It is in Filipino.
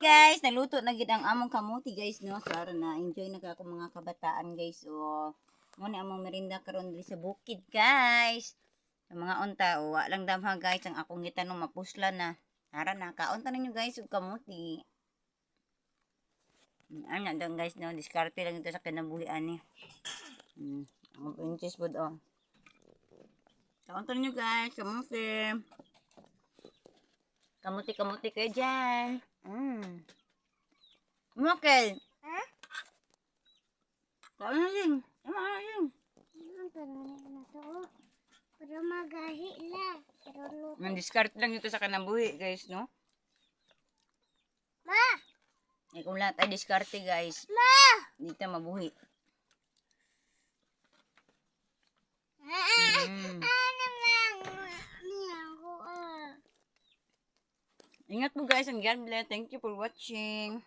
Guys, naluto na gid ang among kamuti guys no. So aron na enjoy na ka ako mga kabataan guys. So mo ni among merinda karon diri sa bukid guys. Sa mga unta wa lang damha guys ang akong gitanong mapusla na. Ara na kaon ta ninyo guys ug kamuti. Ana dong guys no, diskarte lang ito sa kinabuhian ni. Ang pinches food oh. Kaon ta ninyo guys, kamuti. Kamuti kayo dyan. Mokel. Ha? Kaon na din. Tama na din. Pero magahi la. Pero luto. Discard lang ito sa kanabuhi guys, no? Ma! Eh, kung lahat ay diskarte guys, Ma! dito mabuhi. Ano lang? Ako Ingat po guys, and God bless. Thank you for watching.